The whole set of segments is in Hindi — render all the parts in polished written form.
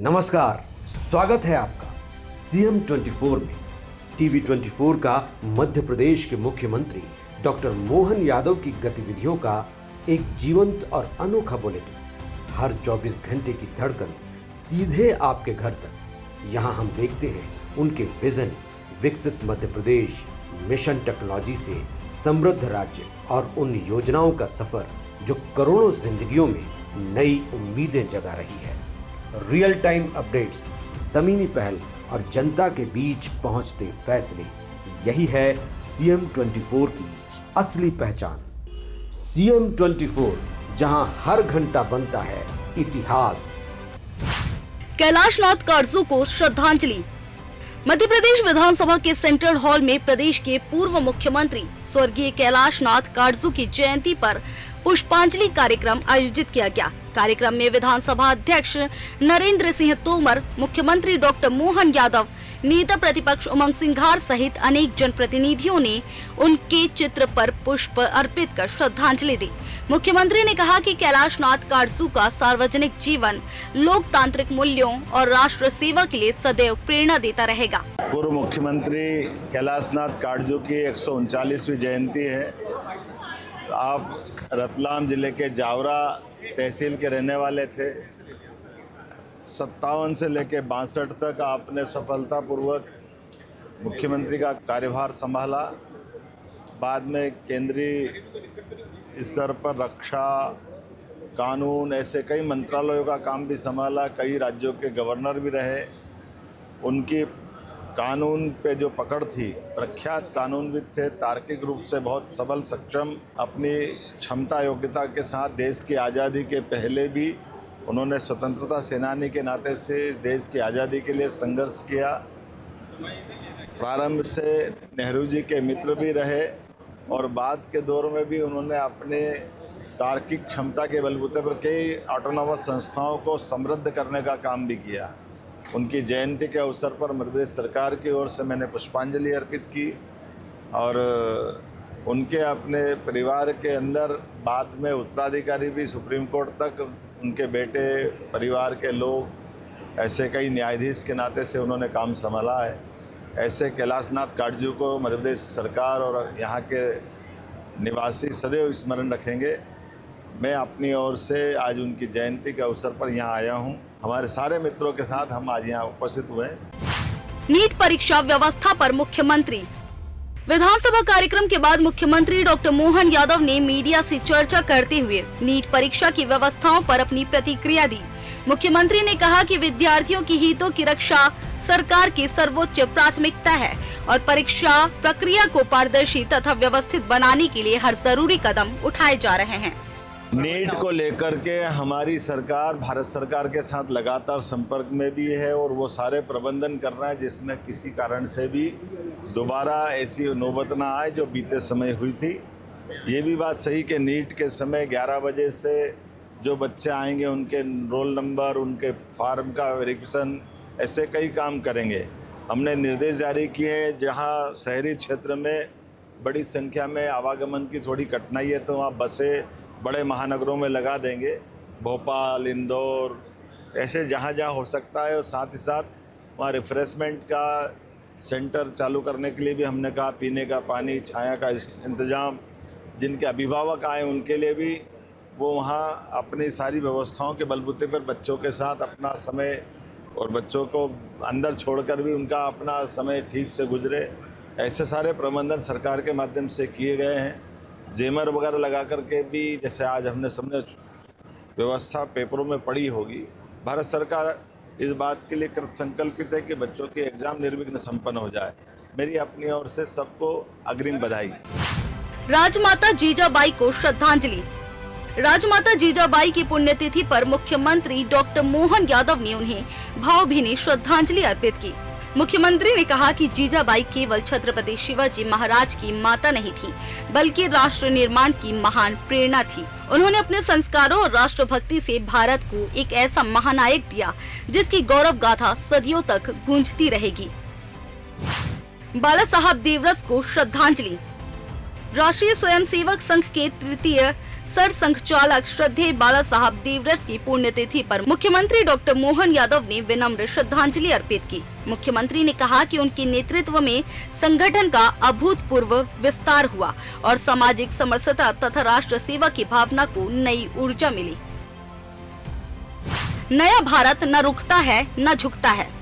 नमस्कार, स्वागत है आपका सीएम 24 में। टीवी 24 का मध्य प्रदेश के मुख्यमंत्री डॉक्टर मोहन यादव की गतिविधियों का एक जीवंत और अनोखा बुलेटिन। हर 24 घंटे की धड़कन सीधे आपके घर तक। यहाँ हम देखते हैं उनके विजन, विकसित मध्य प्रदेश, मिशन टेक्नोलॉजी से समृद्ध राज्य और उन योजनाओं का सफर जो करोड़ों जिंदगियों में नई उम्मीदें जगा रही है। रियल टाइम अपडेट्स, ज़मीनी पहल और जनता के बीच पहुंचते फैसले, यही है सीएम 24 की असली पहचान। सीएम 24, जहां हर घंटा बनता है इतिहास। कैलाशनाथ काटजू को श्रद्धांजलि। मध्य प्रदेश विधानसभा के सेंट्रल हॉल में प्रदेश के पूर्व मुख्यमंत्री स्वर्गीय कैलाशनाथ काटजू की जयंती पर पुष्पांजलि कार्यक्रम आयोजित किया गया। कार्यक्रम में विधानसभा अध्यक्ष नरेंद्र सिंह तोमर, मुख्यमंत्री डॉक्टर मोहन यादव, नेता प्रतिपक्ष उमंग सिंघार सहित अनेक जनप्रतिनिधियों ने उनके चित्र पर पुष्प अर्पित कर श्रद्धांजलि दी। मुख्यमंत्री ने कहा कि कैलाशनाथ काटजू का सार्वजनिक जीवन लोकतांत्रिक मूल्यों और राष्ट्र सेवा के लिए सदैव प्रेरणा देता रहेगा। पूर्व मुख्यमंत्री कैलाशनाथ काटजू की 139वीं जयंती है। आप रतलाम जिले के जावरा तहसील के रहने वाले थे। 57 से लेकर 62 तक आपने सफलतापूर्वक मुख्यमंत्री का कार्यभार संभाला। बाद में केंद्रीय स्तर पर रक्षा, कानून, ऐसे कई मंत्रालयों का काम भी संभाला। कई राज्यों के गवर्नर भी रहे। उनकी कानून पे जो पकड़ थी, प्रख्यात कानूनविद थे, तार्किक रूप से बहुत सबल, सक्षम, अपनी क्षमता योग्यता के साथ देश की आज़ादी के पहले भी उन्होंने स्वतंत्रता सेनानी के नाते से इस देश की आज़ादी के लिए संघर्ष किया। प्रारंभ से नेहरू जी के मित्र भी रहे और बाद के दौर में भी उन्होंने अपने तार्किक क्षमता के बलबूते पर कई ऑटोनॉमस संस्थाओं को समृद्ध करने का काम भी किया। उनकी जयंती के अवसर पर मध्य प्रदेश सरकार की ओर से मैंने पुष्पांजलि अर्पित की और उनके अपने परिवार के अंदर बाद में उत्तराधिकारी भी सुप्रीम कोर्ट तक उनके बेटे, परिवार के लोग, ऐसे कई न्यायाधीश के नाते से उन्होंने काम संभाला है। ऐसे कैलाशनाथ काटजू को मध्य प्रदेश सरकार और यहाँ के निवासी सदैव स्मरण रखेंगे। मैं अपनी ओर से आज उनकी जयंती के अवसर पर यहाँ आया हूँ। हमारे सारे मित्रों के साथ हम आज यहाँ उपस्थित हुए। नीट परीक्षा व्यवस्था पर मुख्यमंत्री। विधानसभा कार्यक्रम के बाद मुख्यमंत्री डॉक्टर मोहन यादव ने मीडिया से चर्चा करते हुए नीट परीक्षा की व्यवस्थाओं पर अपनी प्रतिक्रिया दी। मुख्यमंत्री ने कहा कि विद्यार्थियों की हितों की रक्षा सरकार की सर्वोच्च प्राथमिकता है और परीक्षा प्रक्रिया को पारदर्शी तथा व्यवस्थित बनाने के लिए हर जरूरी कदम उठाए जा रहे हैं। नीट को लेकर के हमारी सरकार भारत सरकार के साथ लगातार संपर्क में भी है और वो सारे प्रबंधन कर रहा है जिसमें किसी कारण से भी दोबारा ऐसी नौबत ना आए जो बीते समय हुई थी। ये भी बात सही कि नीट के समय 11 बजे से जो बच्चे आएंगे उनके रोल नंबर, उनके फार्म का वेरिफिकेशन, ऐसे कई काम करेंगे। हमने निर्देश जारी किए जहाँ शहरी क्षेत्र में बड़ी संख्या में आवागमन की थोड़ी कठिनाई है तो वहाँ बसें बड़े महानगरों में लगा देंगे, भोपाल, इंदौर, ऐसे जहाँ जहाँ हो सकता है। और साथ ही साथ वहाँ रिफ्रेशमेंट का सेंटर चालू करने के लिए भी हमने कहा, पीने का पानी, छाया का इंतज़ाम, जिनके अभिभावक आए उनके लिए भी वो वहाँ अपनी सारी व्यवस्थाओं के बलबूते पर बच्चों के साथ अपना समय और बच्चों को अंदर छोड़कर भी उनका अपना समय ठीक से गुजरे, ऐसे सारे प्रबंधन सरकार के माध्यम से किए गए हैं। जेमर वगैरह लगा करके भी, जैसे आज हमने सबने व्यवस्था पेपरों में पढ़ी होगी, भारत सरकार इस बात के लिए कृत संकल्पित है कि बच्चों के एग्जाम निर्विघ्न संपन्न हो जाए। मेरी अपनी ओर से सबको अग्रिम बधाई। राजमाता जीजाबाई को श्रद्धांजलि। राजमाता जीजाबाई की पुण्यतिथि पर मुख्यमंत्री डॉक्टर मोहन यादव ने उन्हें भावभीनी श्रद्धांजलि अर्पित की। मुख्यमंत्री ने कहा कि जीजाबाई केवल छत्रपति शिवाजी महाराज की माता नहीं थी, बल्कि राष्ट्र निर्माण की महान प्रेरणा थी। उन्होंने अपने संस्कारों और राष्ट्रभक्ति से भारत को एक ऐसा महानायक दिया जिसकी गौरव गाथा सदियों तक गूंजती रहेगी। बाला साहब देवरस को श्रद्धांजलि। राष्ट्रीय स्वयंसेवक संघ के तृतीय सरसंघ चालक श्रद्धेय बाला साहब देवरस की पुण्यतिथि पर मुख्यमंत्री डॉक्टर मोहन यादव ने विनम्र श्रद्धांजलि अर्पित की। मुख्यमंत्री ने कहा कि उनके नेतृत्व में संगठन का अभूतपूर्व विस्तार हुआ और सामाजिक समरसता तथा राष्ट्र सेवा की भावना को नई ऊर्जा मिली। नया भारत न रुकता है न झुकता है।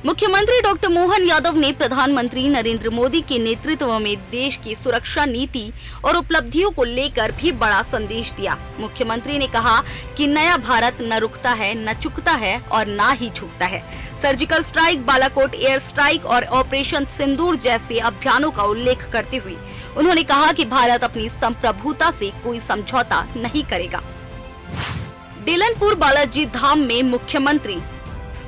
मुख्यमंत्री डॉक्टर मोहन यादव ने प्रधानमंत्री नरेंद्र मोदी के नेतृत्व में देश की सुरक्षा नीति और उपलब्धियों को लेकर भी बड़ा संदेश दिया। मुख्यमंत्री ने कहा कि नया भारत न रुकता है न चुकता है और न ही झुकता है। Surgical strike, Balakot air strike और ऑपरेशन सिंदूर जैसे अभियानों का उल्लेख करते हुए उन्होंने कहा कि भारत अपनी संप्रभुता से कोई समझौता नहीं करेगा। डेलनपुर बालाजी धाम में मुख्यमंत्री।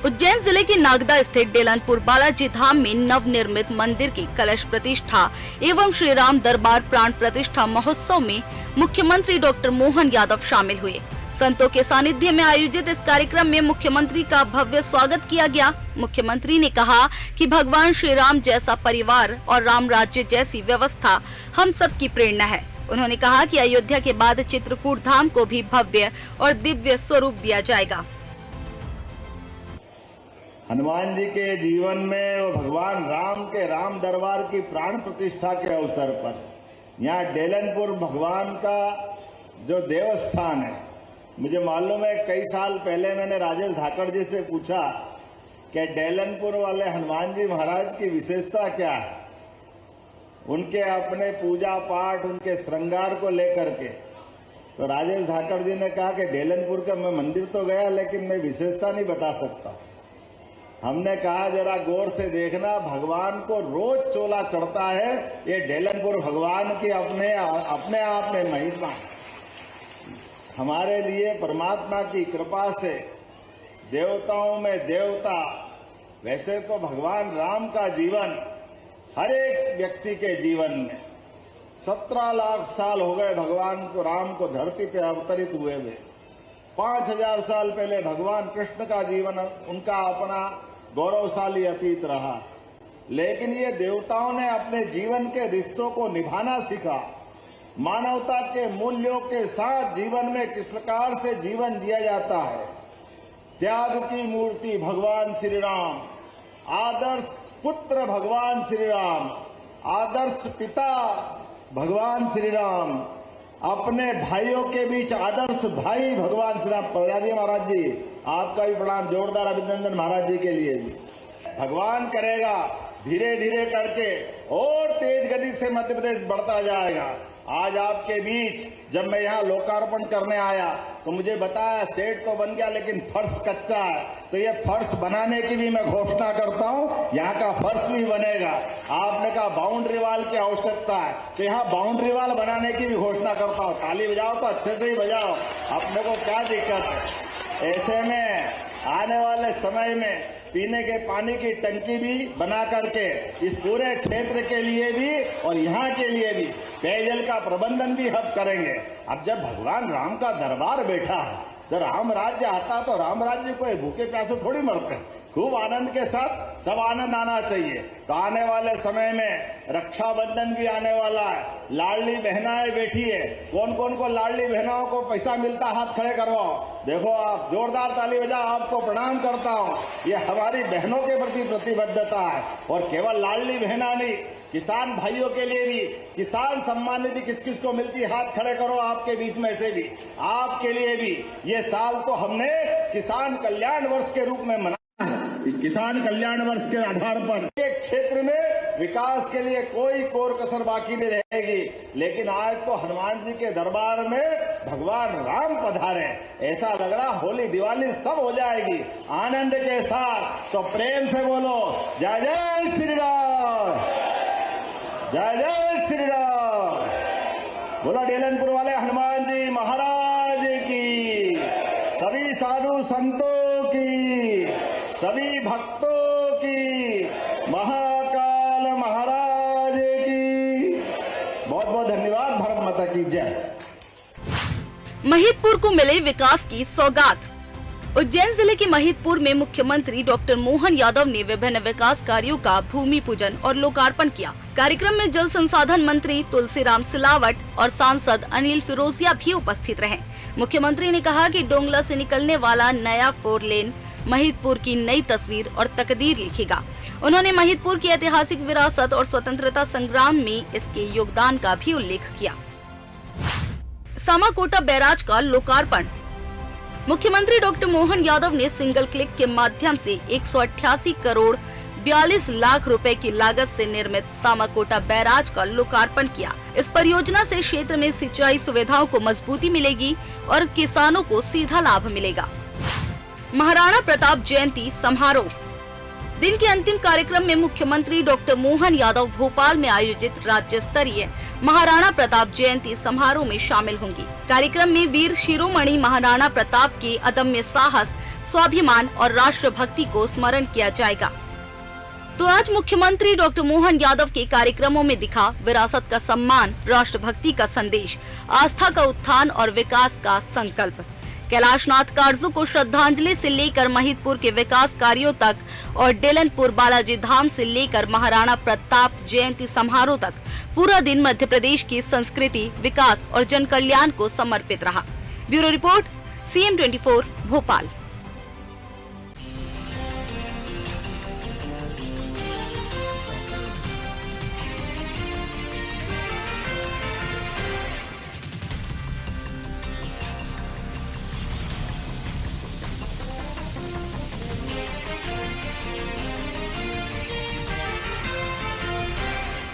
उज्जैन जिले के नागदा स्थित डेलनपुर बालाजी धाम में नवनिर्मित मंदिर की कलश प्रतिष्ठा एवं श्री राम दरबार प्राण प्रतिष्ठा महोत्सव में मुख्यमंत्री डॉक्टर मोहन यादव शामिल हुए। संतों के सानिध्य में आयोजित इस कार्यक्रम में मुख्यमंत्री का भव्य स्वागत किया गया। मुख्यमंत्री ने कहा कि भगवान श्री राम जैसा परिवार और राम राज्य जैसी व्यवस्था हम सब की प्रेरणा है। उन्होंने कहा कि अयोध्या के बाद चित्रकूट धाम को भी भव्य और दिव्य स्वरूप दिया जाएगा। हनुमान जी के जीवन में और भगवान राम के राम दरबार की प्राण प्रतिष्ठा के अवसर पर यहाँ डेलनपुर भगवान का जो देवस्थान है, मुझे मालूम है कई साल पहले मैंने राजेश धाकड़ जी से पूछा कि डेलनपुर वाले हनुमान जी महाराज की विशेषता क्या है। उनके अपने पूजा पाठ, उनके श्रृंगार को लेकर के तो राजेश धाकड़ जी ने कहा कि डेलनपुर का मैं मंदिर तो गया लेकिन मैं विशेषता नहीं बता सकता। हमने कहा जरा गौर से देखना, भगवान को रोज चोला चढ़ता है। ये डेलनपुर भगवान की अपने आप में महिमा है। हमारे लिए परमात्मा की कृपा से देवताओं में देवता। वैसे तो भगवान राम का जीवन हर एक व्यक्ति के जीवन में 17 लाख साल हो गए भगवान को, राम को धरती पे अवतरित हुए हुए। 5000 साल पहले भगवान कृष्ण का जीवन उनका अपना गौरवशाली अतीत रहा, लेकिन ये देवताओं ने अपने जीवन के रिश्तों को निभाना सीखा। मानवता के मूल्यों के साथ जीवन में किस प्रकार से जीवन जिया जाता है। त्याग की मूर्ति भगवान श्री राम, आदर्श पुत्र भगवान श्री राम, आदर्श पिता भगवान श्री राम, अपने भाइयों के बीच आदर्श भाई भगवान श्री राम। प्रहलाद महाराज जी, आपका भी प्रणाम, जोरदार अभिनंदन महाराज जी के लिए भी। भगवान करेगा धीरे धीरे करके और तेज गति से मध्य प्रदेश बढ़ता जाएगा। आज आपके बीच जब मैं यहाँ लोकार्पण करने आया तो मुझे बताया सेट तो बन गया लेकिन फर्श कच्चा है, तो ये फर्श बनाने की भी मैं घोषणा करता हूँ, यहाँ का फर्श भी बनेगा। आपने कहा बाउंड्री वाल की आवश्यकता है, तो यहाँ बाउंड्री वाल बनाने की भी घोषणा करता हूँ। ताली बजाओ तो अच्छे से ही बजाओ, अपने को क्या दिक्कत है। ऐसे में आने वाले समय में पीने के पानी की टंकी भी बना करके इस पूरे क्षेत्र के लिए भी और यहाँ के लिए भी पेयजल का प्रबंधन भी हम करेंगे। अब जब भगवान राम का दरबार बैठा है, जब राम राज्य आता तो राम राज्य कोई भूखे प्यासे थोड़ी मरते हैं, खूब आनंद के साथ सब आनंद आना चाहिए। तो आने वाले समय में रक्षाबंधन भी आने वाला है, लाडली बहनाएं बैठी है। कौन कौन को लाडली बहनाओं को पैसा मिलता, हाथ खड़े करवाओ। देखो आप जोरदार ताली बजा, आपको प्रणाम करता हूँ। ये हमारी बहनों के प्रति प्रतिबद्धता है। और केवल लाडली बहना नहीं, किसान भाइयों के लिए भी किसान सम्मान निधि किस किस को मिलती, हाथ खड़े करो। आपके बीच में से भी आपके लिए भी ये साल तो हमने किसान कल्याण वर्ष के रूप में मना। इस किसान कल्याण वर्ष के आधार पर एक क्षेत्र में विकास के लिए कोई कोर कसर बाकी नहीं रहेगी। लेकिन आज तो हनुमान जी के दरबार में भगवान राम पधारे, ऐसा लग रहा होली दिवाली सब हो जाएगी आनंद के साथ। तो प्रेम से बोलो जय जय श्री राम, जय जय श्री राम। बोलो डेलनपुर वाले हनुमान जी महाराज की, सभी साधु संतों की, सभी भक्तों की, महाकाल महाराज की बहुत बहुत धन्यवाद। भारत माता की जय। महिदपुर को मिले विकास की सौगात। उज्जैन जिले के महिदपुर में मुख्यमंत्री डॉक्टर मोहन यादव ने विभिन्न विकास कार्यों का भूमि पूजन और लोकार्पण किया। कार्यक्रम में जल संसाधन मंत्री तुलसीराम सिलावट और सांसद अनिल फिरोजिया भी उपस्थित रहे। मुख्यमंत्री ने कहा कि डोंगला से निकलने वाला नया 4 लेन महिदपुर की नई तस्वीर और तकदीर लिखेगा। उन्होंने महिदपुर की ऐतिहासिक विरासत और स्वतंत्रता संग्राम में इसके योगदान का भी उल्लेख किया। सामाकोटा बैराज का लोकार्पण। मुख्यमंत्री डॉक्टर मोहन यादव ने सिंगल क्लिक के माध्यम से 188 करोड़ 42 लाख रुपए की लागत से निर्मित सामाकोटा बैराज का लोकार्पण किया। इस परियोजना से क्षेत्र में सिंचाई सुविधाओं को मजबूती मिलेगी और किसानों को सीधा लाभ मिलेगा। महाराणा प्रताप जयंती समारोह। दिन के अंतिम कार्यक्रम में मुख्यमंत्री डॉक्टर मोहन यादव भोपाल में आयोजित राज्य स्तरीय महाराणा प्रताप जयंती समारोह में शामिल होंगी। कार्यक्रम में वीर शिरोमणि महाराणा प्रताप के अदम्य साहस, स्वाभिमान और राष्ट्रभक्ति को स्मरण किया जाएगा। तो आज मुख्यमंत्री डॉक्टर मोहन यादव के कार्यक्रमों में दिखा विरासत का सम्मान, राष्ट्रभक्ति का संदेश, आस्था का उत्थान और विकास का संकल्प। कैलाशनाथ काटजू को श्रद्धांजलि से लेकर महिदपुर के विकास कार्यों तक और डेलनपुर बालाजी धाम से लेकर महाराणा प्रताप जयंती समारोह तक पूरा दिन मध्य प्रदेश की संस्कृति, विकास और जन कल्याण को समर्पित रहा। Bureau report, CM24 Bhopal.